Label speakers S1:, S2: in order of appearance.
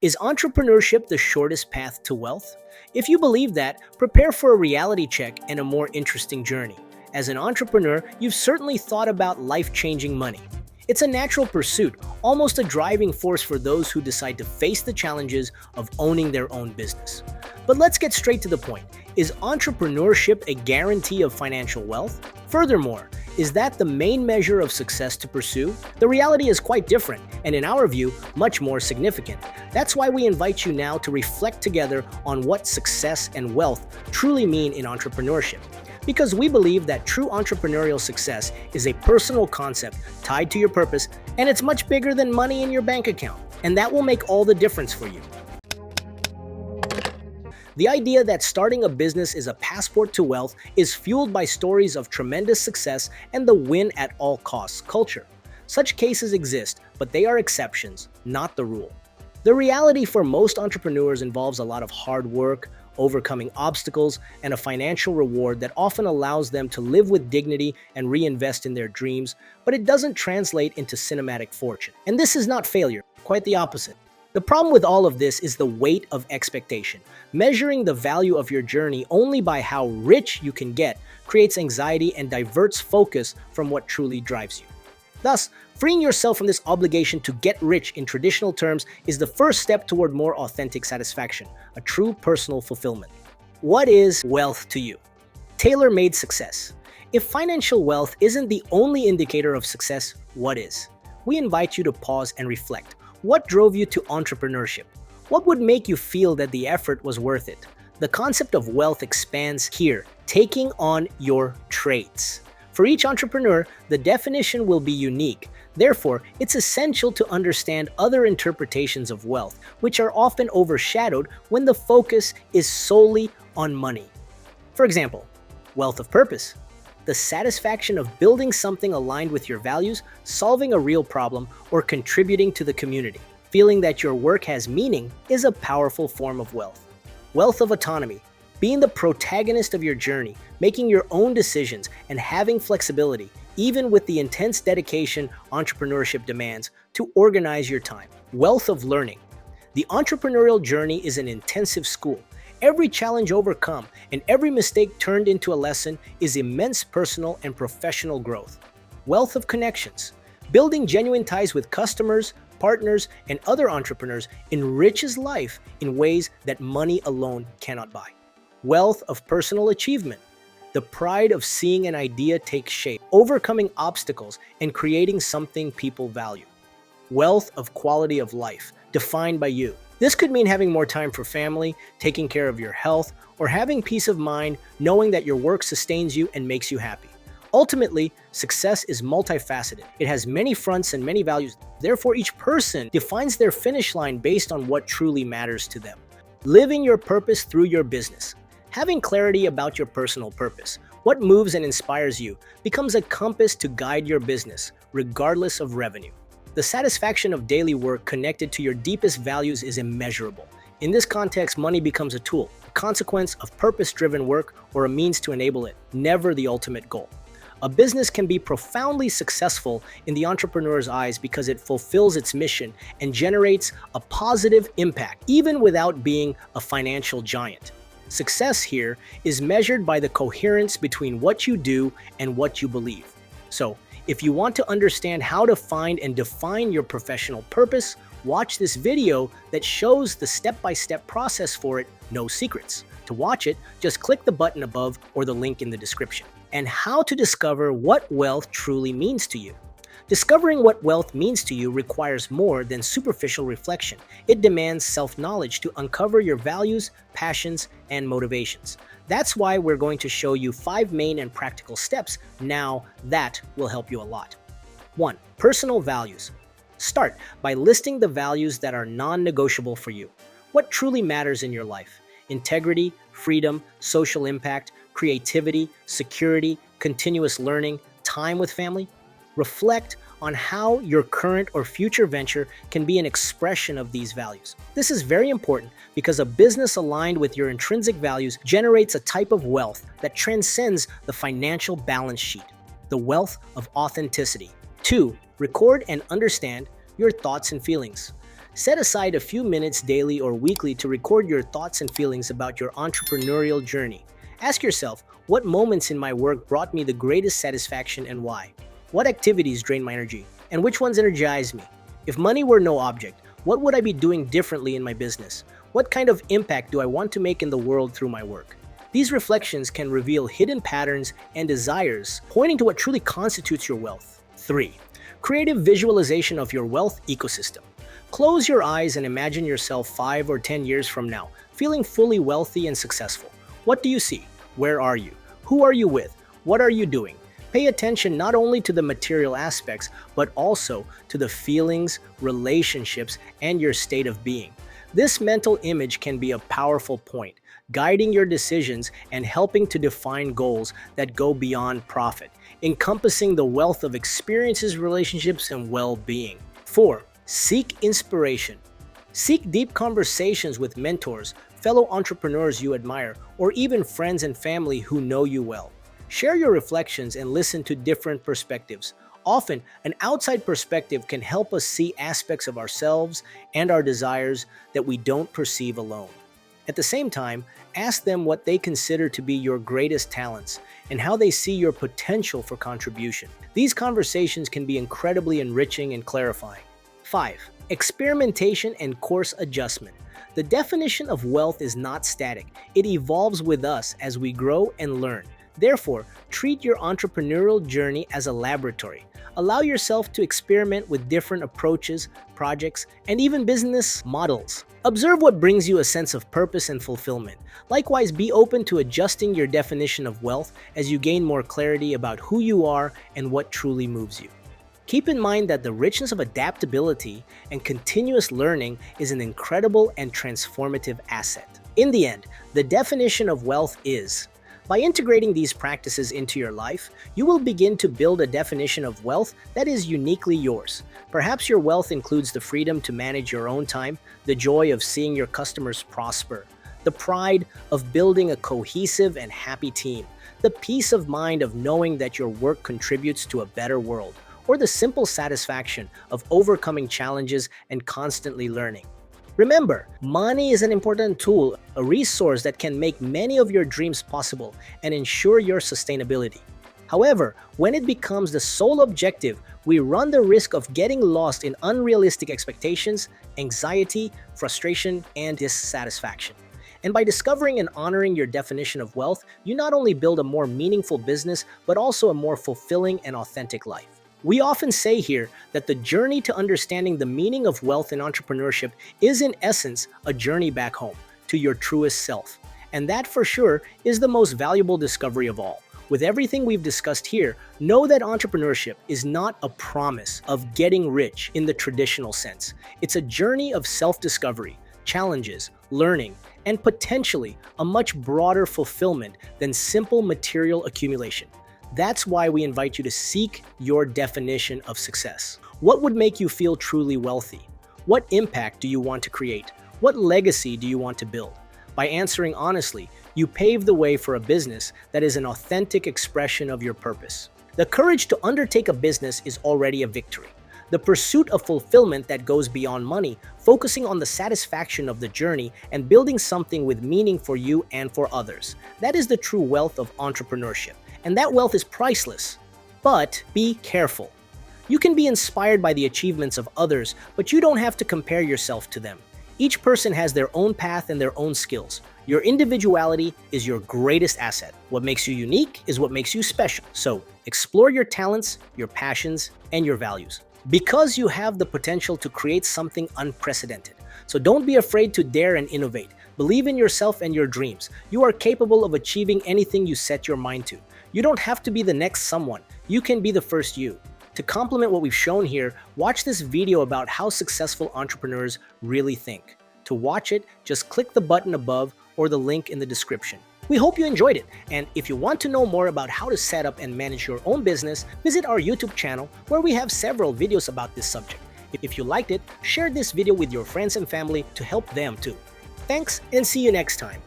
S1: Is entrepreneurship the shortest path to wealth? If you believe that, prepare for a reality check and a more interesting journey. As an entrepreneur, you've certainly thought about life-changing money. It's a natural pursuit, almost a driving force for those who decide to face the challenges of owning their own business. But let's get straight to the point. Is entrepreneurship a guarantee of financial wealth? Furthermore, is that the main measure of success to pursue? The reality is quite different, and in our view, much more significant. That's why we invite you now to reflect together on what success and wealth truly mean in entrepreneurship. Because we believe that true entrepreneurial success is a personal concept tied to your purpose, and it's much bigger than money in your bank account. And that will make all the difference for you. The idea that starting a business is a passport to wealth is fueled by stories of tremendous success and the win at all costs culture. Such cases exist, but they are exceptions, not the rule. The reality for most entrepreneurs involves a lot of hard work, overcoming obstacles, and a financial reward that often allows them to live with dignity and reinvest in their dreams, but it doesn't translate into cinematic fortune. And this is not failure, quite the opposite. The problem with all of this is the weight of expectation. Measuring the value of your journey only by how rich you can get creates anxiety and diverts focus from what truly drives you. Thus, freeing yourself from this obligation to get rich in traditional terms is the first step toward more authentic satisfaction, a true personal fulfillment. What is wealth to you? Tailor-made success. If financial wealth isn't the only indicator of success, what is? We invite you to pause and reflect. What drove you to entrepreneurship? What would make you feel that the effort was worth it? The concept of wealth expands here, taking on your traits. For each entrepreneur, the definition will be unique. Therefore, it's essential to understand other interpretations of wealth, which are often overshadowed when the focus is solely on money. For example, wealth of purpose. The satisfaction of building something aligned with your values, solving a real problem, or contributing to the community. Feeling that your work has meaning is a powerful form of wealth. Wealth of autonomy. Being the protagonist of your journey, making your own decisions, and having flexibility, even with the intense dedication entrepreneurship demands, to organize your time. Wealth of learning. The entrepreneurial journey is an intensive school. Every challenge overcome and every mistake turned into a lesson is immense personal and professional growth. Wealth of connections. Building genuine ties with customers, partners, and other entrepreneurs enriches life in ways that money alone cannot buy. Wealth of personal achievement. The pride of seeing an idea take shape, overcoming obstacles, and creating something people value. Wealth of quality of life, defined by you. This could mean having more time for family, taking care of your health, or having peace of mind knowing that your work sustains you and makes you happy. Ultimately, success is multifaceted. It has many fronts and many values. Therefore, each person defines their finish line based on what truly matters to them. Living your purpose through your business. Having clarity about your personal purpose, what moves and inspires you, becomes a compass to guide your business, regardless of revenue. The satisfaction of daily work connected to your deepest values is immeasurable. In this context, money becomes a tool, a consequence of purpose-driven work, or a means to enable it, never the ultimate goal. A business can be profoundly successful in the entrepreneur's eyes because it fulfills its mission and generates a positive impact, even without being a financial giant. Success here is measured by the coherence between what you do and what you believe. So, if you want to understand how to find and define your professional purpose, watch this video that shows the step-by-step process for it, no secrets. To watch it, just click the button above or the link in the description. And how to discover what wealth truly means to you. Discovering what wealth means to you requires more than superficial reflection. It demands self-knowledge to uncover your values, passions, and motivations. That's why we're going to show you 5 main and practical steps now that will help you a lot. 1. Personal values. Start by listing the values that are non-negotiable for you. What truly matters in your life? Integrity, freedom, social impact, creativity, security, continuous learning, time with family. Reflect on how your current or future venture can be an expression of these values. This is very important because a business aligned with your intrinsic values generates a type of wealth that transcends the financial balance sheet, the wealth of authenticity. 2. Record and understand your thoughts and feelings. Set aside a few minutes daily or weekly to record your thoughts and feelings about your entrepreneurial journey. Ask yourself, what moments in my work brought me the greatest satisfaction and why? What activities drain my energy? And which ones energize me? If money were no object, what would I be doing differently in my business? What kind of impact do I want to make in the world through my work? These reflections can reveal hidden patterns and desires, pointing to what truly constitutes your wealth. 3. Creative visualization of your wealth ecosystem. Close your eyes and imagine yourself 5 or 10 years from now, feeling fully wealthy and successful. What do you see? Where are you? Who are you with? What are you doing? Pay attention not only to the material aspects, but also to the feelings, relationships, and your state of being. This mental image can be a powerful point, guiding your decisions and helping to define goals that go beyond profit, encompassing the wealth of experiences, relationships, and well-being. 4. Seek inspiration. Seek deep conversations with mentors, fellow entrepreneurs you admire, or even friends and family who know you well. Share your reflections and listen to different perspectives. Often, an outside perspective can help us see aspects of ourselves and our desires that we don't perceive alone. At the same time, ask them what they consider to be your greatest talents and how they see your potential for contribution. These conversations can be incredibly enriching and clarifying. 5. Experimentation and course adjustment. The definition of wealth is not static. It evolves with us as we grow and learn. Therefore, treat your entrepreneurial journey as a laboratory. Allow yourself to experiment with different approaches, projects, and even business models. Observe what brings you a sense of purpose and fulfillment. Likewise, be open to adjusting your definition of wealth as you gain more clarity about who you are and what truly moves you. Keep in mind that the richness of adaptability and continuous learning is an incredible and transformative asset. In the end, the definition of wealth is: by integrating these practices into your life, you will begin to build a definition of wealth that is uniquely yours. Perhaps your wealth includes the freedom to manage your own time, the joy of seeing your customers prosper, the pride of building a cohesive and happy team, the peace of mind of knowing that your work contributes to a better world, or the simple satisfaction of overcoming challenges and constantly learning. Remember, money is an important tool, a resource that can make many of your dreams possible and ensure your sustainability. However, when it becomes the sole objective, we run the risk of getting lost in unrealistic expectations, anxiety, frustration, and dissatisfaction. And by discovering and honoring your definition of wealth, you not only build a more meaningful business, but also a more fulfilling and authentic life. We often say here that the journey to understanding the meaning of wealth and entrepreneurship is in essence a journey back home, to your truest self. And that for sure is the most valuable discovery of all. With everything we've discussed here, know that entrepreneurship is not a promise of getting rich in the traditional sense. It's a journey of self-discovery, challenges, learning, and potentially a much broader fulfillment than simple material accumulation. That's why we invite you to seek your definition of success. What would make you feel truly wealthy? What impact do you want to create? What legacy do you want to build? By answering honestly, you pave the way for a business that is an authentic expression of your purpose. The courage to undertake a business is already a victory. The pursuit of fulfillment that goes beyond money, focusing on the satisfaction of the journey and building something with meaning for you and for others. That is the true wealth of entrepreneurship. And that wealth is priceless. But be careful. You can be inspired by the achievements of others, but you don't have to compare yourself to them. Each person has their own path and their own skills. Your individuality is your greatest asset. What makes you unique is what makes you special. So explore your talents, your passions, and your values, because you have the potential to create something unprecedented. So don't be afraid to dare and innovate. Believe in yourself and your dreams. You are capable of achieving anything you set your mind to. You don't have to be the next someone. You can be the first you. To complement what we've shown here, watch this video about how successful entrepreneurs really think. To watch it, just click the button above or the link in the description. We hope you enjoyed it, and if you want to know more about how to set up and manage your own business, visit our YouTube channel where we have several videos about this subject. If you liked it, share this video with your friends and family to help them too. Thanks, and see you next time.